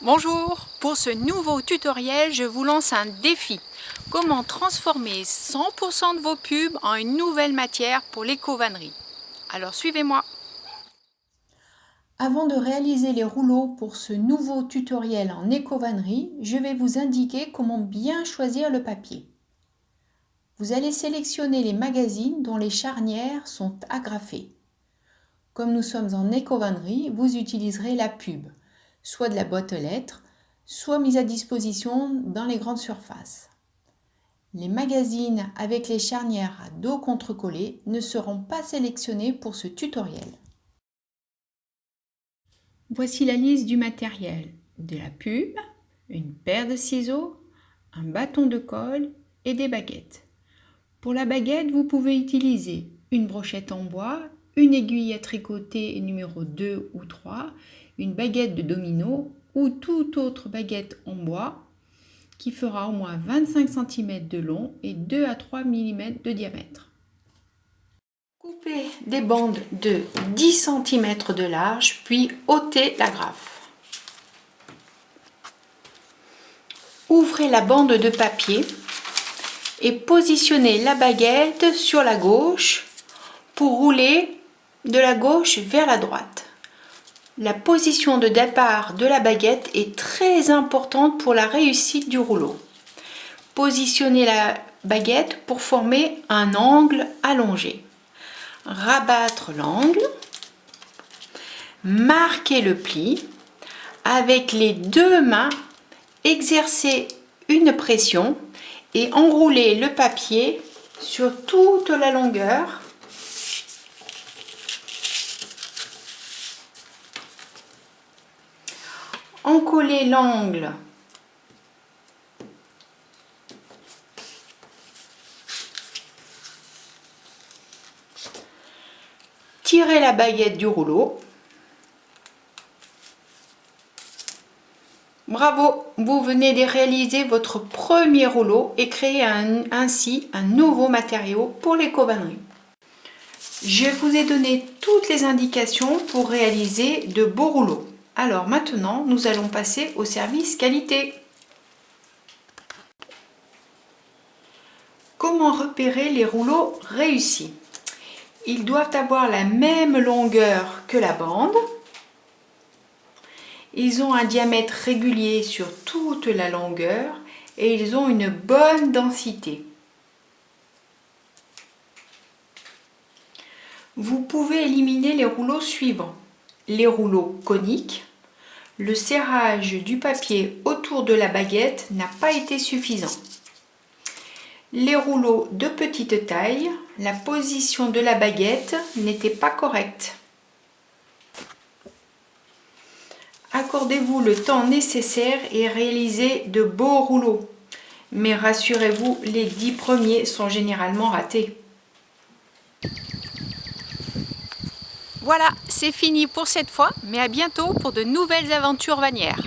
Bonjour, pour ce nouveau tutoriel, je vous lance un défi. Comment transformer 100% de vos pubs en une nouvelle matière pour l'éco-vannerie. Alors suivez-moi. Avant de réaliser les rouleaux pour ce nouveau tutoriel en éco-vannerie, je vais vous indiquer comment bien choisir le papier. Vous allez sélectionner les magazines dont les charnières sont agrafées. Comme nous sommes en éco-vannerie, vous utiliserez la pub, soit de la boîte aux lettres, soit mise à disposition dans les grandes surfaces. Les magazines avec les charnières à dos contrecollé ne seront pas sélectionnés pour ce tutoriel. Voici la liste du matériel: de la pub, une paire de ciseaux, un bâton de colle et des baguettes. Pour la baguette, vous pouvez utiliser une brochette en bois, une aiguille à tricoter numéro 2 ou 3, une baguette de domino ou toute autre baguette en bois qui fera au moins 25 cm de long et 2 à 3 mm de diamètre. Coupez des bandes de 10 cm de large, puis ôtez l'agrafe. Ouvrez la bande de papier et positionnez la baguette sur la gauche pour rouler de la gauche vers la droite. La position de départ de la baguette est très importante pour la réussite du rouleau. Positionnez la baguette pour former un angle allongé. Rabattre l'angle, marquez le pli, avec les deux mains, exercez une pression et enroulez le papier sur toute la longueur. Encollez l'angle tirez la baguette du rouleau. Bravo, vous venez de réaliser votre premier rouleau et créer ainsi un nouveau matériau pour l'éco-vannerie. Je vous ai donné toutes les indications pour réaliser de beaux rouleaux. Alors maintenant, nous allons passer au service qualité. Comment repérer les rouleaux réussis? Ils doivent avoir la même longueur que la bande. Ils ont un diamètre régulier sur toute la longueur et ils ont une bonne densité. Vous pouvez éliminer les rouleaux suivants: les rouleaux coniques. Le serrage du papier autour de la baguette n'a pas été suffisant. Les rouleaux de petite taille, la position de la baguette n'était pas correcte. Accordez-vous le temps nécessaire et réalisez de beaux rouleaux. Mais rassurez-vous, les 10 premiers sont généralement ratés. Voilà, c'est fini pour cette fois, mais à bientôt pour de nouvelles aventures vannières.